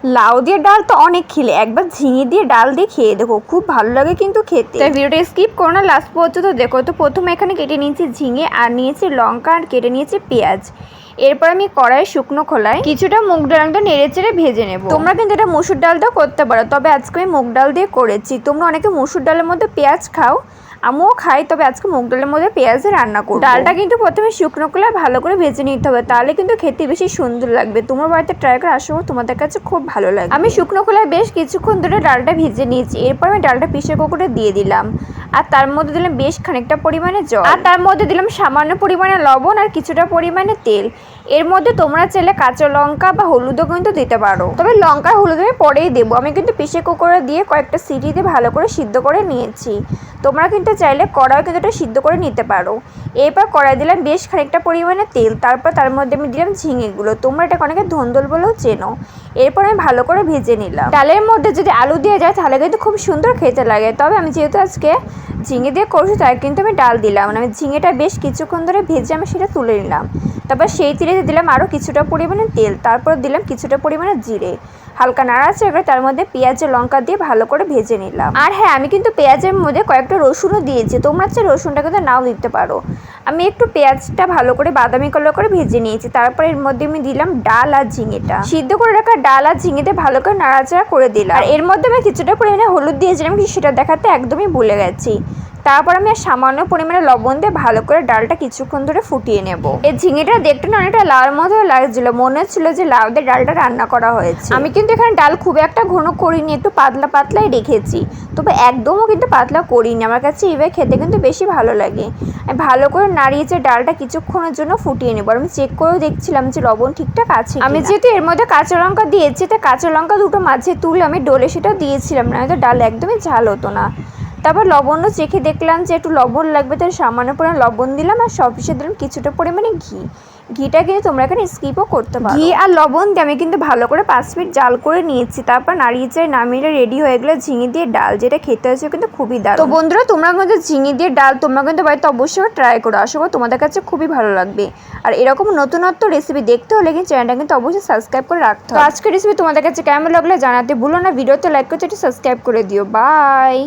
লাউ দিয়ে ডাল তো অনেক খেলে, একবার ঝিঙে দিয়ে ডাল দিয়ে খেয়ে দেখো, খুব ভালো লাগে কিন্তু খেতে। তাই ভিডিওটা স্কিপ করো না, লাস্ট পর্যন্ত দেখো। তো প্রথমে এখানে কেটে নিয়েছি ঝিঙে, আর নিয়েছি লঙ্কা, আর কেটে নিয়েছি পেঁয়াজ। এরপর আমি কড়াই শুকনো খোলায় কিছুটা মুগ ডাল নেড়ে চেড়ে ভেজে নেব। তোমরা কিন্তু এটা মসুর ডাল দিয়েও করতে পারো, তবে আজকে আমি মুগ ডাল দিয়ে করেছি। তোমরা অনেকে মসুর ডালের মধ্যে পেঁয়াজ খাও, আমিও খাই, তবে আজকে মুগ ডালের মধ্যে পেঁয়াজ দিয়ে রান্না করব। ডালটা কিন্তু প্রথমে শুকনো খোলায় ভালো করে ভেজে নিতে হবে, তাহলে কিন্তু খেতে বেশি সুন্দর লাগবে। তোমার বাড়িতে ট্রাই করে আসো, তোমাদের কাছে খুব ভালো লাগবে। আমি শুকনো খোলায় বেশ কিছুক্ষণ ধরে ডালটা ভেজে নিয়েছি। এরপর আমি ডালটা প্রেসার কুকারে দিয়ে দিলাম, আর তার মধ্যে দিলাম বেশ খানিকটা পরিমাণে জল, আর তার মধ্যে দিলাম সামান্য পরিমাণে লবণ আর কিছুটা পরিমাণে তেল। এর মধ্যে তোমরা চাইলে কাঁচা লঙ্কা বা হলুদও কিন্তু দিতে পারো, তবে লঙ্কা হলুদ আমি পরেই দেবো। আমি কিন্তু প্রেসার কুকারে দিয়ে কয়েকটা সিটি দিয়ে ভালো করে সিদ্ধ করে নিয়েছি। তোমরা কিন্তু চাইলে কড়াইও কিন্তু এটা সিদ্ধ করে নিতে পারো। এরপর কড়াই দিলাম বেশ খানিকটা পরিমাণে তেল, তারপর তার মধ্যে আমি দিলাম ঝিঙেগুলো, তোমরা এটা অনেকে ধন্দল বলেও চেনো। এরপর আমি ভালো করে ভেজে নিলাম। ডালের মধ্যে যদি আলু দিয়ে যায় তাহলে কিন্তু খুব সুন্দর খেতে লাগে, তবে আমি যেহেতু আজকে ঝিঙে দিয়ে করছি তাই কিন্তু আমি ডাল দিলাম না। আমি ঝিঙেটা বেশ কিছুক্ষণ ধরে ভেজে আমি সেটা তুলে নিলাম। তারপর সেই তেলেতে দিলাম আরও কিছুটা পরিমাণে তেল, তারপর দিলাম কিছুটা পরিমাণে জিরে, হালকা নাড়াচাড়া করে তার মধ্যে পেঁয়াজ লঙ্কা দিয়ে ভালো করে ভেজে নিলাম। আর হ্যাঁ, আমি কিন্তু পেঁয়াজের মধ্যে কয়েকটা রসুনও দিয়েছি, তোমরা চাই রসুনটা কিন্তু নাও দিতে পারো। আমি একটু পেঁয়াজটা ভালো করে বাদামি কালার করে ভেজে নিয়েছি। তারপর এর মধ্যে আমি দিলাম ডাল আর ঝিঙেটা, সিদ্ধ করে রাখা ডাল আর ঝিঙেতে ভালো করে নাড়াচাড়া করে দিলাম। আর এর মধ্যে আমি কিছুটা পরিমাণে হলুদ দিয়েছিলাম, সেটা দেখাতে একদমই ভুলে গেছি। তারপর আমি সামান্য পরিমাণে লবণ দিয়ে ভালো করে ডালটা কিছুক্ষণ ধরে ফুটিয়ে নেব। এই ঝিঙেটা দেখতে না অনেকটা লাউর মতো লাগছিল, মনে হচ্ছিল যে লাউ দিয়ে ডালটা রান্না করা হয়েছে। আমি কিন্তু এখানে ডাল খুব একটা ঘন করিনি, একটু পাতলা পাতলাই রেখেছি, তবে একদমও কিন্তু পাতলা করিনি। আমার কাছে এইভাবে খেতে কিন্তু বেশি ভালো লাগে। আমি ভালো করে নাড়িয়েছে ডালটা কিছুক্ষণের জন্য ফুটিয়ে নেব। আমি চেক করেও দেখছিলাম যে লবণ ঠিকঠাক আছে। আমি যেহেতু এর মধ্যে কাঁচা লঙ্কা দিয়েছি, তাই কাঁচা লঙ্কা দুটো মাঝে তুলে আমি ডলে সেটাও দিয়েছিলাম, না হয়তো ডাল একদমই ঝাল হতো না। তারপর লবণও চেখে দেখলাম যে একটু লবণ লাগবে, তাই সামান্য পরিমাণে লবণ দিলাম, আর সব শেষে দিলাম কিছুটা পরিমাণে ঘি। ঘিটা কিন্তু তোমরা এখানে স্কিপও করতে পারো। ঘি আর লবণ দিয়ে আমি কিন্তু ভালো করে 5 মিনিট জাল করে নিয়েছি। তারপর নাড়িয়ে চাড়িয়ে নামিয়ে রেডি হয়ে গেলো ঝিঙে দিয়ে ডাল, যেটা খেতে হয়েছে কিন্তু খুবই দারুণ। তো বন্ধুরা, তোমরা মধ্যে ঝিঙে দিয়ে ডাল তোমরা কিন্তু বাড়িতে অবশ্যই ট্রাই করো, আশা করি তোমাদের কাছে খুবই ভালো লাগবে। আর এরকম নতুনত্ব রেসিপি দেখতে হলে কিন্তু চ্যানেলটা কিন্তু অবশ্যই সাবস্ক্রাইব করে রাখতে হবে। তো আজকের রেসিপি তোমাদের কাছে কেমন লাগলে জানাতে ভুলো না, ভিডিওতে লাইক করে সাবস্ক্রাইব করে দিও। বাই।